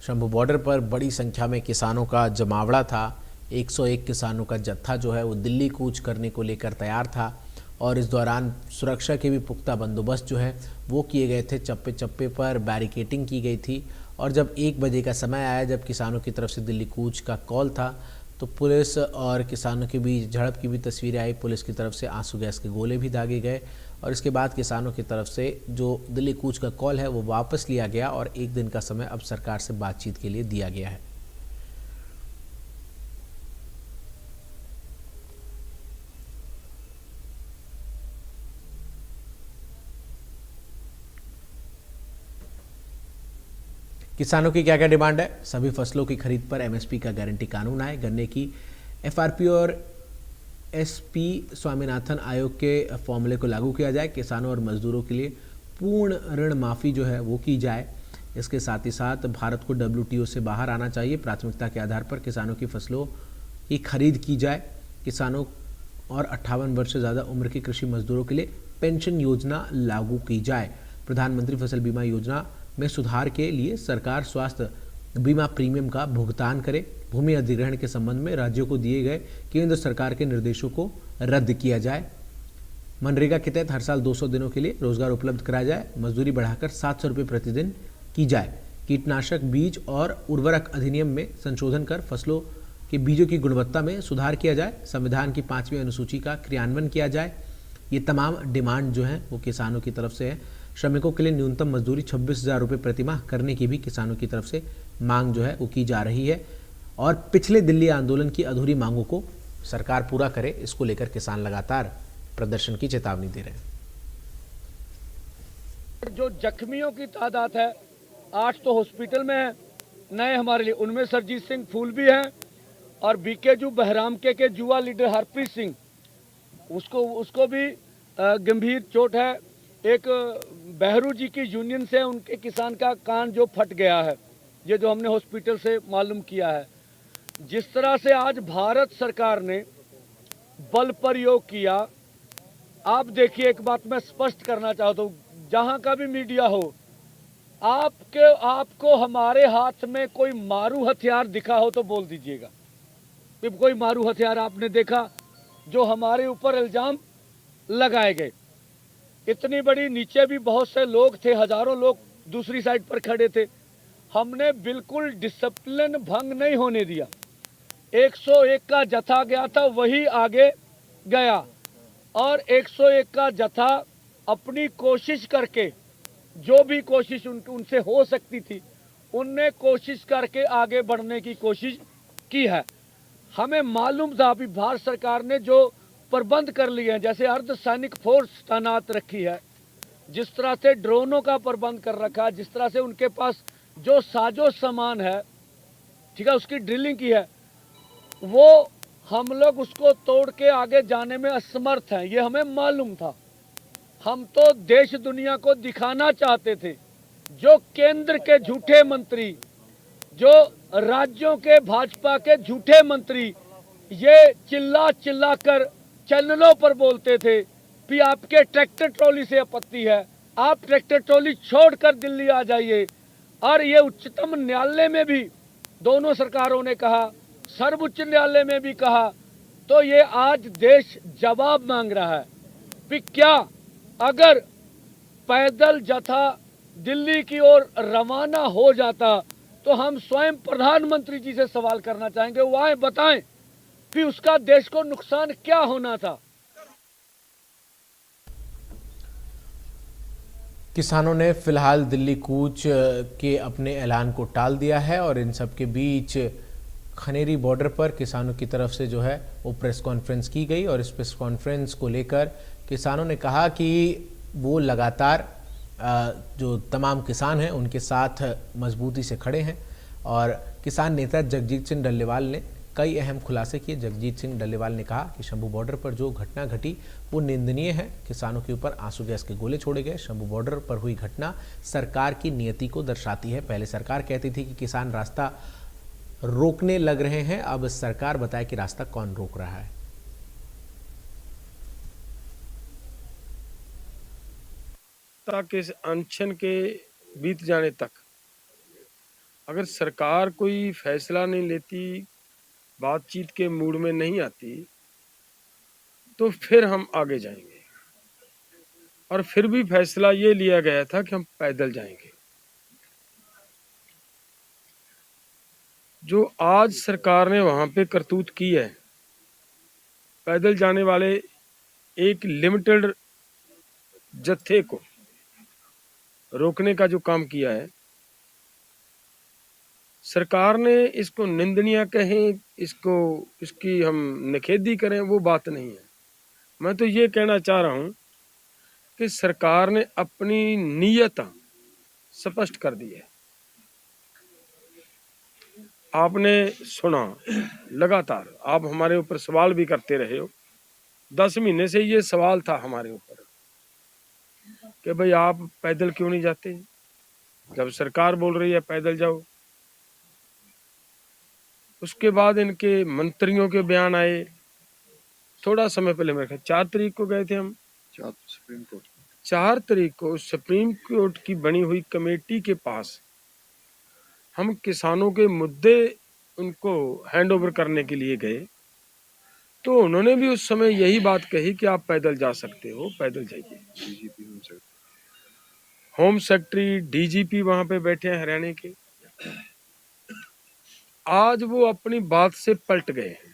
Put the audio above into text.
Shambhu border पर बड़ी संख्या में किसानों का जमावड़ा था। 101 किसानों का जत्था जो है वो दिल्ली कूच करने को लेकर तैयार था और इस दौरान सुरक्षा के भी पुख्ता बंदोबस्त जो है वो किए गए थे। चप्पे चप्पे पर बैरिकेटिंग की गई थी और जब 1 बजे का समय आया, जब किसानों की तरफ से दिल्ली कूच का कॉल था, तो पुलिस और किसानों के बीच झड़प की भी तस्वीरें आई। पुलिस की तरफ से आंसू गैस के गोले भी दागे गए और इसके बाद किसानों की तरफ से जो दिल्ली कूच का कॉल है वो वापस लिया गया और 1 दिन का समय अब सरकार से बातचीत के लिए दिया गया है। किसानों की क्या क्या डिमांड है? सभी फसलों की खरीद पर एमएसपी का गारंटी कानून आए, गन्ने की एफआरपी और एसपी स्वामीनाथन आयोग के फॉर्मूले को लागू किया जाए, किसानों और मजदूरों के लिए पूर्ण ऋण माफ़ी जो है वो की जाए। इसके साथ ही साथ भारत को डब्ल्यूटीओ से बाहर आना चाहिए। प्राथमिकता के आधार पर किसानों की फसलों की खरीद की जाए। किसानों और 58 वर्ष से ज़्यादा उम्र के कृषि मजदूरों के लिए पेंशन योजना लागू की जाए। प्रधानमंत्री फसल बीमा योजना में सुधार के लिए सरकार स्वास्थ्य बीमा प्रीमियम का भुगतान करे। भूमि अधिग्रहण के संबंध में राज्यों को दिए गए केंद्र सरकार के निर्देशों को रद्द किया जाए। मनरेगा के तहत हर साल 200 दिनों के लिए रोजगार उपलब्ध कराया जाए। मजदूरी बढ़ाकर 700 रुपये प्रतिदिन की जाए। कीटनाशक बीज और उर्वरक अधिनियम में संशोधन कर फसलों के बीजों की गुणवत्ता में सुधार किया जाए। संविधान की 5वीं अनुसूची का क्रियान्वयन किया जाए। ये तमाम डिमांड जो हैं वो किसानों की तरफ से है। श्रमिकों के लिए न्यूनतम मजदूरी 26,000 रुपये प्रतिमाह करने की भी किसानों की तरफ से मांग जो है वो की जा रही है और पिछले दिल्ली आंदोलन की अधूरी मांगों को सरकार पूरा करे, इसको लेकर किसान लगातार प्रदर्शन की चेतावनी दे रहे हैं। जो जख्मियों की तादाद है 8 तो हॉस्पिटल में है नए हमारे लिए, उनमें सरजीत सिंह फूल भी हैं और बीकेजू बहराम के जुआ लीडर हरप्रीत सिंह उसको भी गंभीर चोट है। एक बहरू जी की यूनियन से उनके किसान का कान जो फट गया है, ये जो हमने हॉस्पिटल से मालूम किया है। जिस तरह से आज भारत सरकार ने बल प्रयोग किया, आप देखिए, एक बात मैं स्पष्ट करना चाहता हूँ, जहां का भी मीडिया हो, आपको हमारे हाथ में कोई मारू हथियार दिखा हो तो बोल दीजिएगा। कोई मारू हथियार आपने देखा जो हमारे ऊपर इल्जाम लगाए गए। इतनी बड़ी, नीचे भी बहुत से लोग थे, हजारों लोग दूसरी साइड पर खड़े थे। हमने बिल्कुल डिसिप्लिन भंग नहीं होने दिया। 101 का जत्था गया था, वही आगे गया और 101 का जत्था अपनी कोशिश करके, जो भी कोशिश उनसे हो सकती थी, उनने कोशिश करके आगे बढ़ने की कोशिश की है। हमें मालूम था अभी भारत सरकार ने जो प्रबंध कर लिए हैं, जैसे अर्धसैनिक फोर्स तैनात रखी है, जिस तरह से ड्रोनों का प्रबंध कर रखा है, जिस तरह से उनके पास जो साजो सामान है, ठीक है, उसकी ड्रिलिंग की है, वो हम लोग उसको तोड़ के आगे जाने में असमर्थ हैं, ये हमें मालूम था। हम तो देश दुनिया को दिखाना चाहते थे। जो केंद्र के झूठे मंत्री, जो राज्यों के भाजपा के झूठे मंत्री ये चिल्ला चिल्ला कर चैनलों पर बोलते थे कि आपके ट्रैक्टर ट्रॉली से आपत्ति है, आप ट्रैक्टर ट्रॉली छोड़कर दिल्ली आ जाइए। और ये उच्चतम न्यायालय में भी दोनों सरकारों ने कहा, सर्वोच्च न्यायालय में भी कहा। तो ये आज देश जवाब मांग रहा है कि क्या अगर पैदल जत्था दिल्ली की ओर रवाना हो जाता तो हम स्वयं प्रधानमंत्री जी से सवाल करना चाहेंगे, वो आए बताएं कि उसका देश को नुकसान क्या होना था। किसानों ने फिलहाल दिल्ली कूच के अपने ऐलान को टाल दिया है और इन सब के बीच खनेरी बॉर्डर पर किसानों की तरफ से जो है वो प्रेस कॉन्फ्रेंस की गई और इस प्रेस कॉन्फ्रेंस को लेकर किसानों ने कहा कि वो लगातार जो तमाम किसान हैं उनके साथ मजबूती से खड़े हैं। और किसान नेता जगजीत सिंह डल्लेवाल ने कई अहम खुलासे किए। जगजीत सिंह डल्लेवाल ने कहा कि शंभू बॉर्डर पर जो घटना घटी वो निंदनीय है। किसानों के ऊपर आंसू गैस के गोले छोड़े गए। शंभू बॉर्डर पर हुई घटना सरकार की नियति को दर्शाती है। पहले सरकार कहती थी कि किसान रास्ता रोकने लग रहे हैं, अब सरकार बताए कि रास्ता कौन रोक रहा है। के अनशन के बीत जाने तक अगर सरकार कोई फैसला नहीं लेती, बातचीत के मूड में नहीं आती, तो फिर हम आगे जाएंगे। और फिर भी फैसला ये लिया गया था कि हम पैदल जाएंगे। जो आज सरकार ने वहां पे करतूत की है, पैदल जाने वाले एक लिमिटेड जत्थे को रोकने का जो काम किया है, सरकार ने इसको निंदनीय कहें, इसकी हम निखेधी करें, वो बात नहीं है। मैं तो ये कहना चाह रहा हूं कि सरकार ने अपनी नीयत स्पष्ट कर दी है। आपने सुना लगातार, आप हमारे ऊपर सवाल भी करते रहे हो। 10 महीने से ये सवाल था हमारे ऊपर कि भाई आप पैदल क्यों नहीं जाते, जब सरकार बोल रही है पैदल जाओ। उसके बाद इनके मंत्रियों के बयान आए। थोड़ा समय पहले मेरे ख्याल 4 तारीख को गए थे हम, 4 तारीख को सुप्रीम कोर्ट की बनी हुई कमेटी के पास हम किसानों के मुद्दे उनको हैंड ओवर करने के लिए गए, तो उन्होंने भी उस समय यही बात कही कि आप पैदल जा सकते हो, पैदल जाइए। होम सेक्रेटरी, डीजीपी वहां पे बैठे हैं हरियाणा के। आज वो अपनी बात से पलट गए हैं।